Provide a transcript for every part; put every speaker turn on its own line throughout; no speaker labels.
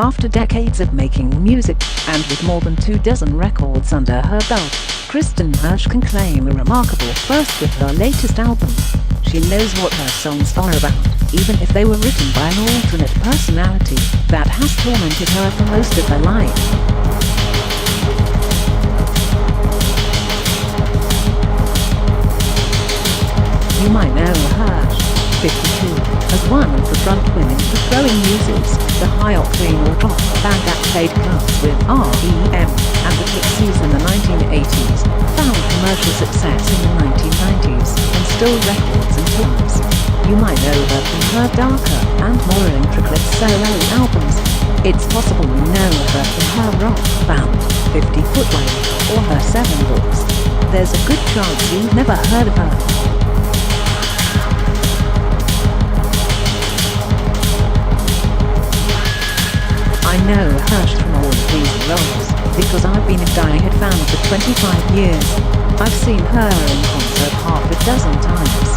After decades of making music, and with more than 24 records under her belt, Kristin Hersh can claim a remarkable first with her latest album. She knows what her songs are about, even if they were written by an alternate personality that has tormented her for most of her life. You might know Hersh, 52, as one of the front women for Throwing Muses, the high-octane rock band that played clubs with R.E.M. and the Pixies in the 1980s, found commercial success in the 1990s, and stole records and tours. You might know her from her darker and more intricate solo albums. It's possible you know her from her rock band, 50 Footway, or her 7 books. There's a good chance you've never heard of her. I know Hersh from all of these roles, because I've been a die-hard fan for 25 years. I've seen her in concert half a dozen times.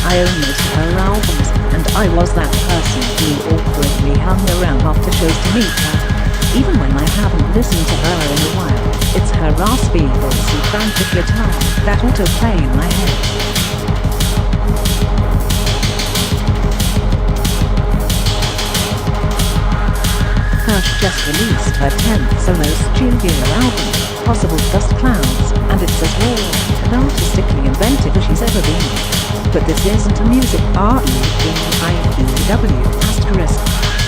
I own most of her albums, and I was that person who awkwardly hung around after shows to meet her. Even when I haven't listened to her in a while, it's her raspy voice and frantic guitar that autoplay in my head. Hersh just released her 10th solo studio album, Possible Dust Clouds, and it's as raw and artistically inventive as she's ever been. But this isn't a music R-E-D-I-E-W asterisk.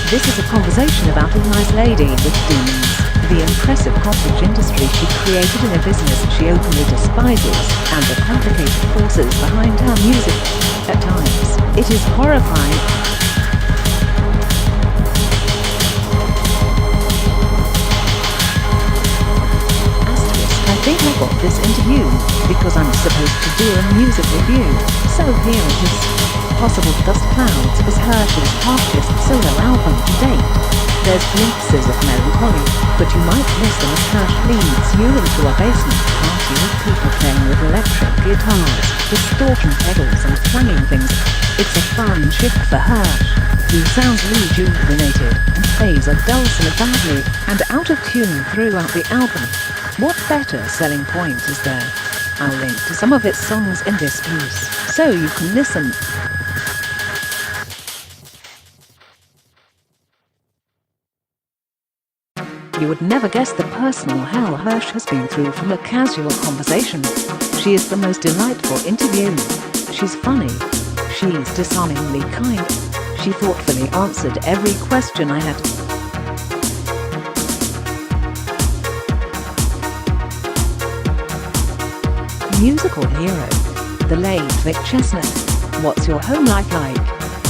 This is a conversation about a nice lady with demons, the impressive cottage industry she created in a business she openly despises, and the complicated forces behind her music. At times, it is horrifying. I think I got this interview because I'm supposed to do a music review, so here it is. Possible Dust Clouds is Hersh's harshest solo album to date. There's glimpses of melancholy, but you might miss them as Hersh leads you into a basement party with people playing with electric guitars, distortion pedals and clanging things. It's a fun shift for Hersh, who sounds rejuvenated and plays a dulcimer badly and out of tune throughout the album. What better selling point is there? I'll link to some of its songs in this piece, so you can listen. You would never guess the personal hell Hersh has been through from a casual conversation. She is the most delightful interview. She's funny. She's disarmingly kind. She thoughtfully answered every question I had. Musical hero. The late Vic Chesnutt. What's your home life like?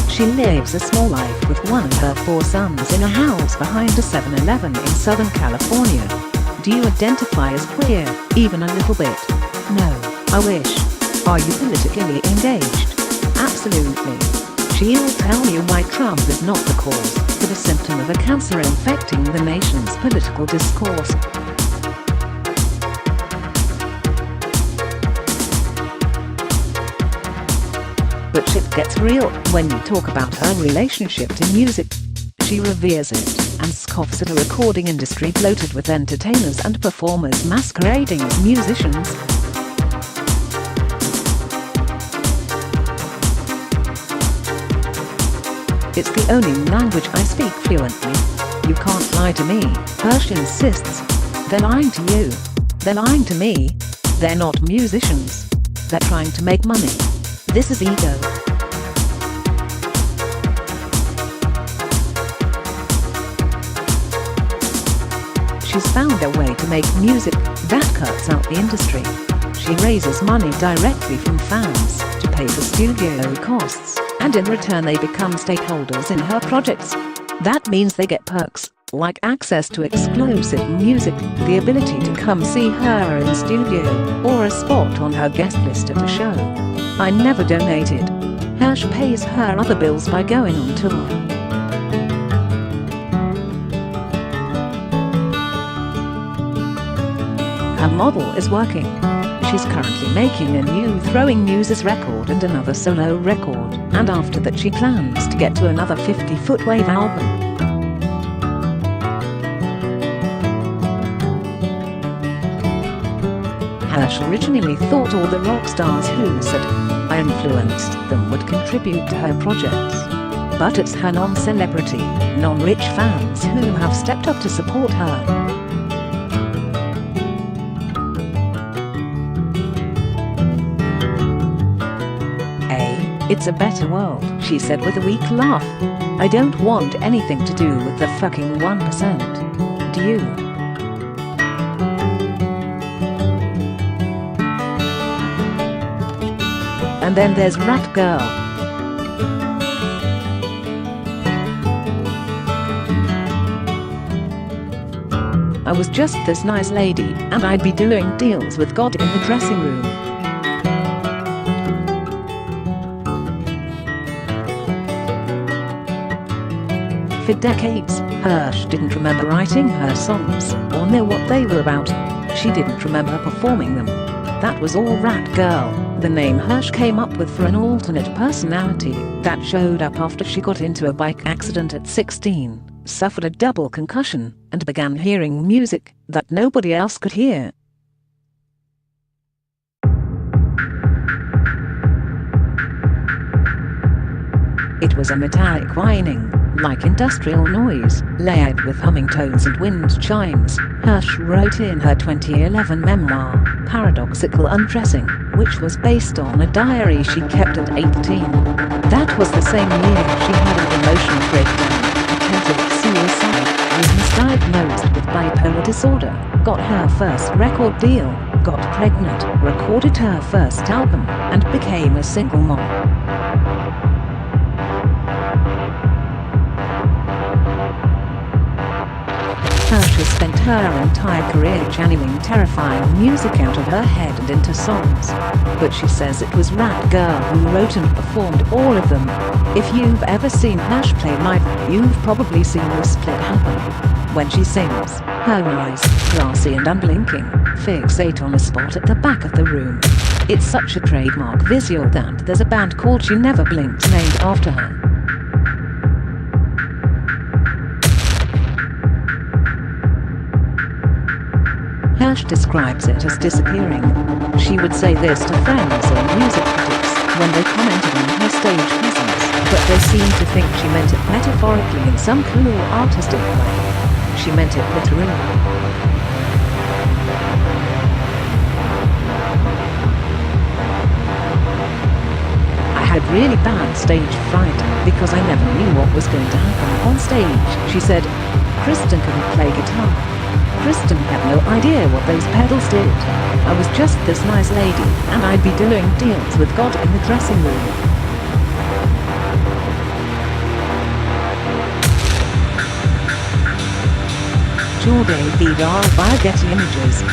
She lives a small life with one of her 4 sons in a house behind a 7-Eleven in Southern California. Do you identify as queer, even a little bit? No, I wish. Are you politically engaged? Absolutely. She'll tell you why Trump is not the cause, but a symptom of a cancer infecting the nation's political discourse. But shit gets real when you talk about her relationship to music. She reveres it and scoffs at a recording industry bloated with entertainers and performers masquerading as musicians. It's the only language I speak fluently. You can't lie to me, Hersh insists. They're lying to you. They're lying to me. They're not musicians. They're trying to make money. This is ego. She's found a way to make music that cuts out the industry. She raises money directly from fans to pay for studio costs, and in return they become stakeholders in her projects. That means they get perks, like access to exclusive music, the ability to come see her in studio, or a spot on her guest list at a show. I never donated. Hersh pays her other bills by going on tour. Her model is working. She's currently making a new Throwing Muses record and another solo record, and after that she plans to get to another 50 Footway album. Hirsch originally thought all the rock stars who said I influenced them would contribute to her projects. But it's her non-celebrity, non-rich fans who have stepped up to support her. It's a better world, she said with a weak laugh. I don't want anything to do with the fucking 1%. Do you? And then there's Rat Girl. I was just this nice lady, and I'd be doing deals with God in the dressing room. For decades, Hirsch didn't remember writing her songs or know what they were about. She didn't remember performing them. That was all Rat Girl, the name Hirsch came up with for an alternate personality that showed up after she got into a bike accident at 16, suffered a double concussion, and began hearing music that nobody else could hear. It was a metallic whining, like industrial noise, layered with humming tones and wind chimes, Hirsch wrote in her 2011 memoir, Paradoxical Undressing, which was based on a diary she kept at 18. That was the same year she had an emotional breakdown, attempted suicide, was misdiagnosed with bipolar disorder, got her first record deal, got pregnant, recorded her first album, and became a single mom. Hirsch has spent her entire career channeling terrifying music out of her head and into songs. But she says it was Rat Girl who wrote and performed all of them. If you've ever seen Hirsch play live, you've probably seen the split happen. When she sings, her eyes, glassy and unblinking, fixate on a spot at the back of the room. It's such a trademark visual that there's a band called She Never Blinked named after her. Hirsch describes it as disappearing. She would say this to friends or music critics when they commented on her stage presence, but they seemed to think she meant it metaphorically in some cool artistic way. She meant it literally. I had really bad stage fright because I never knew what was going to happen on stage, she said. Kristen couldn't play guitar. Kristen had no idea what those pedals did. I was just this nice lady, and I'd be doing deals with God in the dressing room. Jordan Vidar via Getty Images.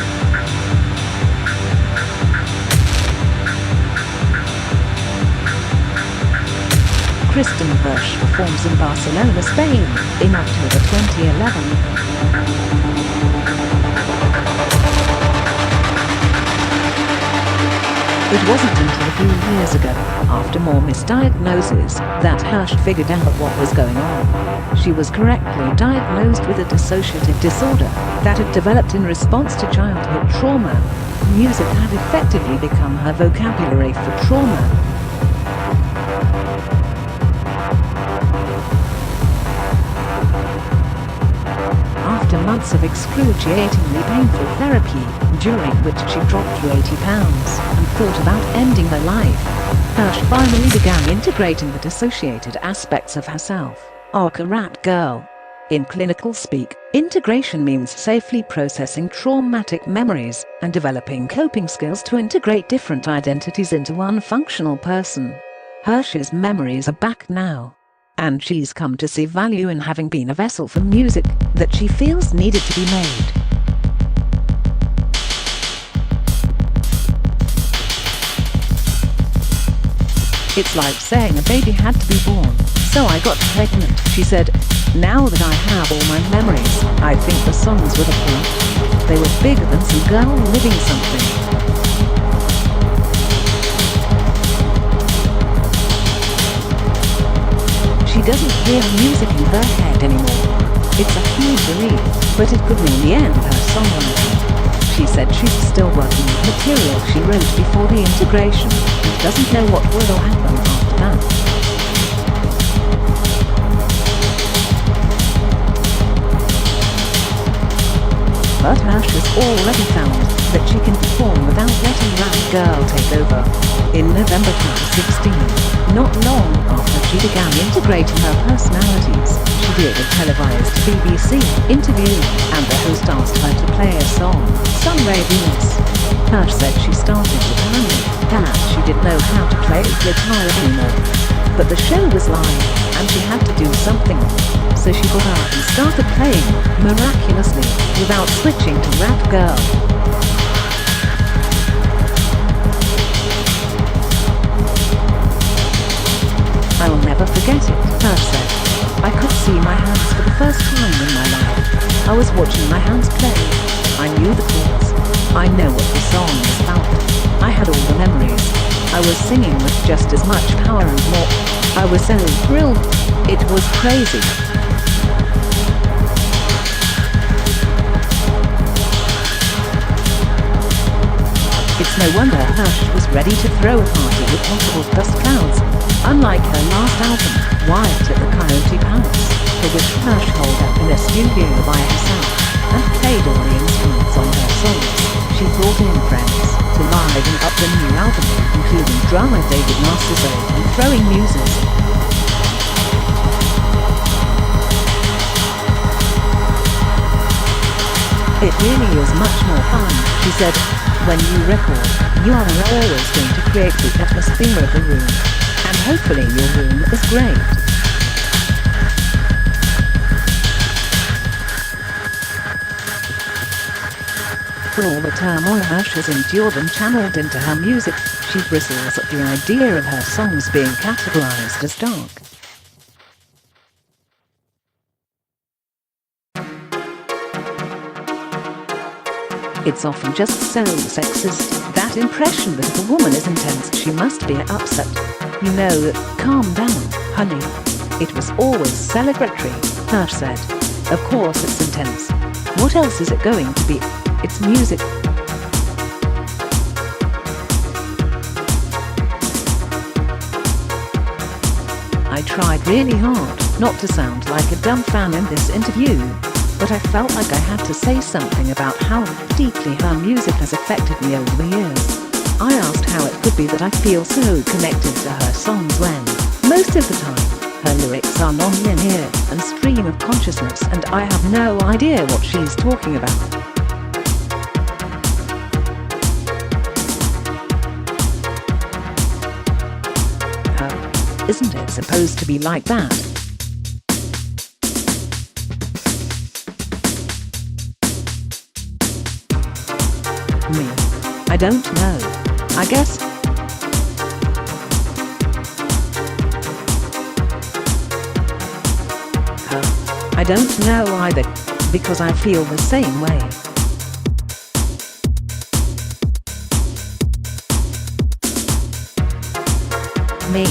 Kristen Hirsch performs in Barcelona, Spain, in October 2011. It wasn't until a few years ago, after more misdiagnoses, that Hirsch figured out what was going on. She was correctly diagnosed with a dissociative disorder that had developed in response to childhood trauma. Music had effectively become her vocabulary for trauma. After months of excruciatingly painful therapy, during which she dropped to 80 pounds and thought about ending her life, Hirsch finally began integrating the dissociated aspects of herself, aka Rat Girl. In clinical speak, integration means safely processing traumatic memories and developing coping skills to integrate different identities into one functional person. Hirsch's memories are back now, and she's come to see value in having been a vessel for music that she feels needed to be made. It's like saying a baby had to be born, so I got pregnant, she said. Now that I have all my memories, I think the songs were the point. They were bigger than some girl living something. She doesn't hear music in her head anymore. It's a huge relief, but it could mean the end of her songwriting. She said she's still working with material she wrote before the integration, and doesn't know what will happen after that. But Ash has already found that she can perform without letting Rap Girl take over. In November 2016, not long after she began integrating her personalities, she did a televised BBC interview, and the host asked her to play a song, Sunray Venus. Ash said she started to panic, that she didn't know how to play guitar anymore. But the show was live, and she had to do something. So she got up and started playing, miraculously, without switching to Rap Girl. I will never forget it, Ash said. I could see my hands for the first time in my life. I was watching my hands play. I knew the chords. I know what the song was about. I had all the memories. I was singing with just as much power and more. I was so thrilled. It was crazy. It's no wonder Ash was ready to throw a party with possible dust clouds. Unlike her last album, Wyatt at the Coyote Palace, for which Ash holed up in a studio by herself and played all the instruments on her songs, she brought in friends to liven up the new album, including drummer David Narciso and throwing muses. It really is much more fun, she said. When you record, you are always going to create the atmosphere of the room. And hopefully your room is great. For all the turmoil Ash has endured and channeled into her music, she bristles at the idea of her songs being categorized as dark. It's often just so sexist, that impression that if a woman is intense she must be upset. You know, calm down, honey. It was always celebratory, Ash said. Of course it's intense. What else is it going to be? It's music. I tried really hard not to sound like a dumb fan in this interview, but I felt like I had to say something about how deeply her music has affected me over the years. I asked how it could be that I feel so connected to her songs when, most of the time, her lyrics are non-linear and stream of consciousness and I have no idea what she's talking about. Isn't it supposed to be like that? Me? I don't know. I guess. I don't know either, because I feel the same way. Me?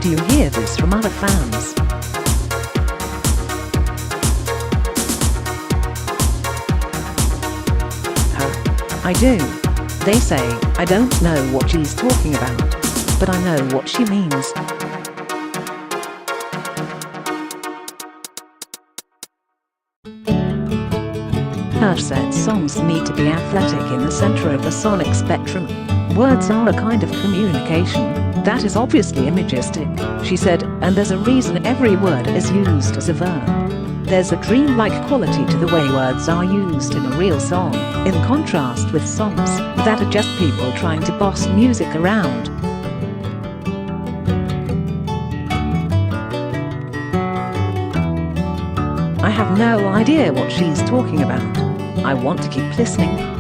Do you hear this from other fans? I do. They say, I don't know what she's talking about, but I know what she means. Ash said songs need to be athletic in the center of the sonic spectrum. Words are a kind of communication that is obviously imagistic, she said, and there's a reason every word is used as a verb. There's a dreamlike quality to the way words are used in a real song, in contrast with songs that are just people trying to boss music around. I have no idea what she's talking about. I want to keep listening.